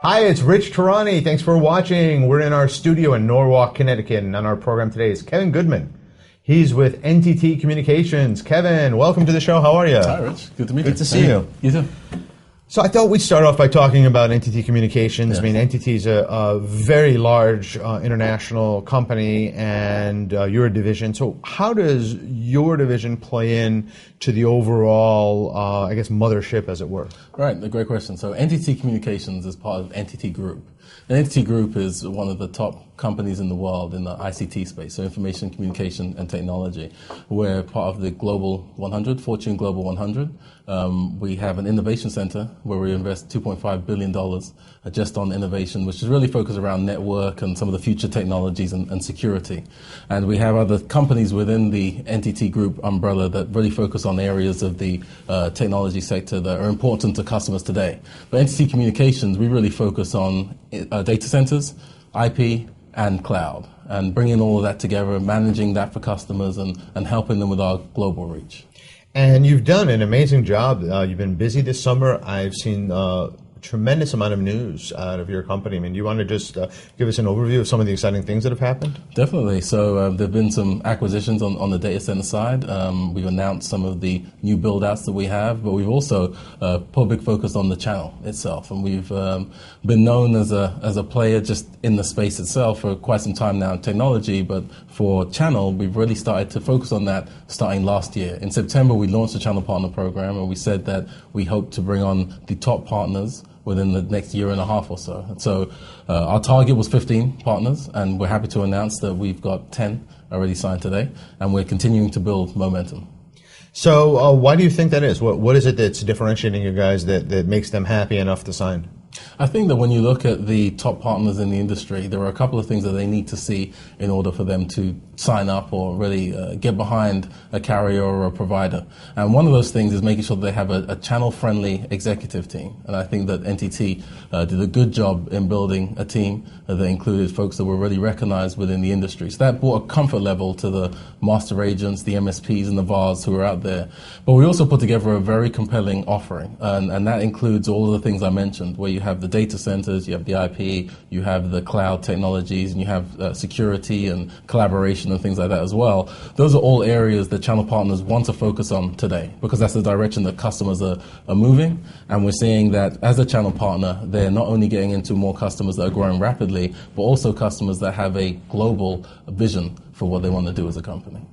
Hi, it's Rich Tarani. Thanks for watching. We're in our studio in Norwalk, Connecticut, and on our program today is Kevin Goodman. He's with NTT Communications. Kevin, welcome to the show. How are you? Hi, Rich. Good to meet you. Good to see you. You too. So I thought we'd start off by talking about NTT Communications. Yes. I mean, NTT is a very large international company, and you're a division. So how does your division play in to the overall, I guess, mothership, as it were? Right, a great question. So NTT Communications is part of NTT Group. And NTT Group is one of the top companies in the world in the ICT space, so information, communication, and technology. We're part of the Global 100, Fortune Global 100. We have an innovation center where we invest $2.5 billion just on innovation, which is really focused around network and some of the future technologies and security. And we have other companies within the NTT Group umbrella that really focus on areas of the technology sector that are important to customers today. But NTT Communications, we really focus on data centers, IP, and cloud, and bringing all of that together, managing that for customers, and helping them with our global reach. And you've done an amazing job. You've been busy this summer. I've seen a tremendous amount of news out of your company. I mean, do you want to just give us an overview of some of the exciting things that have happened? Definitely. So there have been some acquisitions on the data center side. We've announced some of the new build-outs that we have, but we've also put a big focus on the channel itself. And we've been known as a player just in the space itself for quite some time now in technology, but for channel, we've really started to focus on that starting last year. In September, we launched the Channel Partner Program, and we said that we hope to bring on the top partners within the next year and a half or so. And so our target was 15 partners, and we're happy to announce that we've got 10 already signed today, and we're continuing to build momentum. So why do you think that is? What is it that's differentiating you guys that makes them happy enough to sign? I think that when you look at the top partners in the industry, there are a couple of things that they need to see in order for them to sign up or really get behind a carrier or a provider. And one of those things is making sure that they have a channel-friendly executive team. And I think that NTT did a good job in building a team that included folks that were really recognized within the industry. So that brought a comfort level to the master agents, the MSPs, and the VARs who are out there. But we also put together a very compelling offering, and that includes all of the things I mentioned, where you have the data centers, you have the IP, you have the cloud technologies, and you have security and collaboration and things like that as well. Those are all areas that channel partners want to focus on today, because that's the direction that customers are moving. And we're seeing that as a channel partner, they're not only getting into more customers that are growing rapidly, but also customers that have a global vision for what they want to do as a company.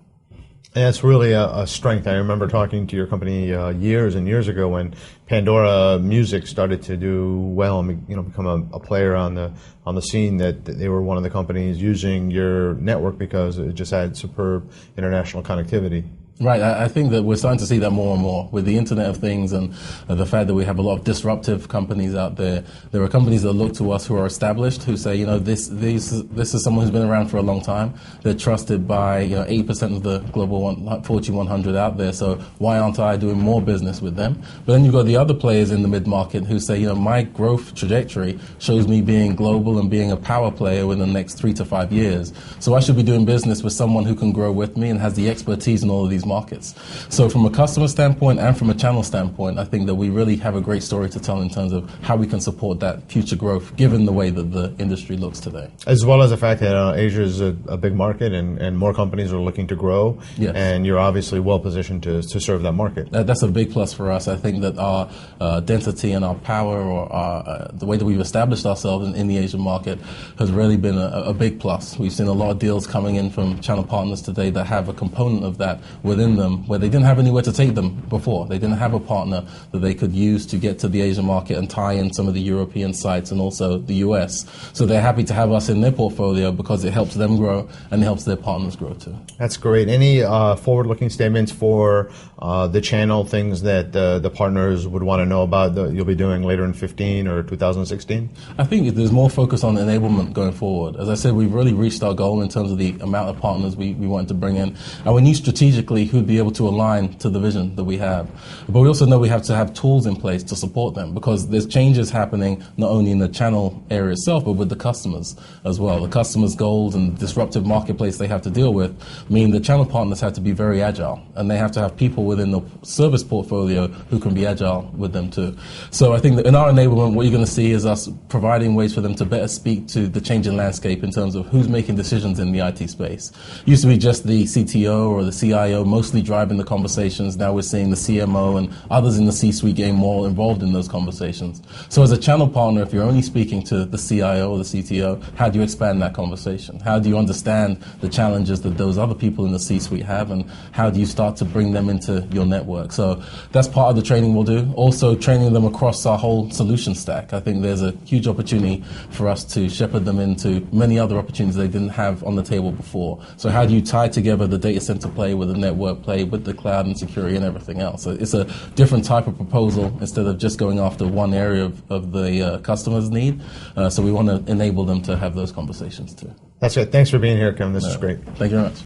And that's really a strength. I remember talking to your company years and years ago when Pandora Music started to do well and become a player on the scene, that they were one of the companies using your network because it just had superb international connectivity. Right. I think that we're starting to see that more and more with the Internet of Things and the fact that we have a lot of disruptive companies out there. There are companies that look to us who are established, who say, this is someone who's been around for a long time. They're trusted by 8% of the global Fortune 100 out there. So why aren't I doing more business with them? But then you've got the other players in the mid-market who say, my growth trajectory shows me being global and being a power player within the next 3 to 5 years. So I should be doing business with someone who can grow with me and has the expertise in all of these markets. So from a customer standpoint and from a channel standpoint, I think that we really have a great story to tell in terms of how we can support that future growth given the way that the industry looks today. As well as the fact that Asia is a big market and more companies are looking to grow. Yes. And you're obviously well positioned to serve that market. That's a big plus for us. I think that our density and our power, or the way that we've established ourselves in the Asian market, has really been a big plus. We've seen a lot of deals coming in from channel partners today that have a component of that within them, where they didn't have anywhere to take them before. They didn't have a partner that they could use to get to the Asian market and tie in some of the European sites and also the US. So they're happy to have us in their portfolio because it helps them grow and it helps their partners grow too. That's great. Any forward-looking statements for the channel, things that the partners would want to know about that you'll be doing later in 2015 or 2016? I think there's more focus on enablement going forward. As I said, we've really reached our goal in terms of the amount of partners we wanted to bring in. And we knew strategically really who'd be able to align to the vision that we have. But we also know we have to have tools in place to support them, because there's changes happening not only in the channel area itself, but with the customers as well. The customers' goals and disruptive marketplace they have to deal with mean the channel partners have to be very agile, and they have to have people within the service portfolio who can be agile with them too. So I think that in our enablement, what you're going to see is us providing ways for them to better speak to the changing landscape in terms of who's making decisions in the IT space. Used to be just the CTO or the CIO mostly driving the conversations. Now we're seeing the CMO and others in the C-suite getting more involved in those conversations. So as a channel partner, if you're only speaking to the CIO or the CTO, how do you expand that conversation? How do you understand the challenges that those other people in the C-suite have, and how do you start to bring them into your network? So that's part of the training we'll do. Also training them across our whole solution stack. I think there's a huge opportunity for us to shepherd them into many other opportunities they didn't have on the table before. So how do you tie together the data center play with the network play with the cloud and security and everything else? So it's a different type of proposal instead of just going after one area of the customer's need. So we want to enable them to have those conversations too. That's it. Thanks for being here, Kevin. This is great. Thank you very much.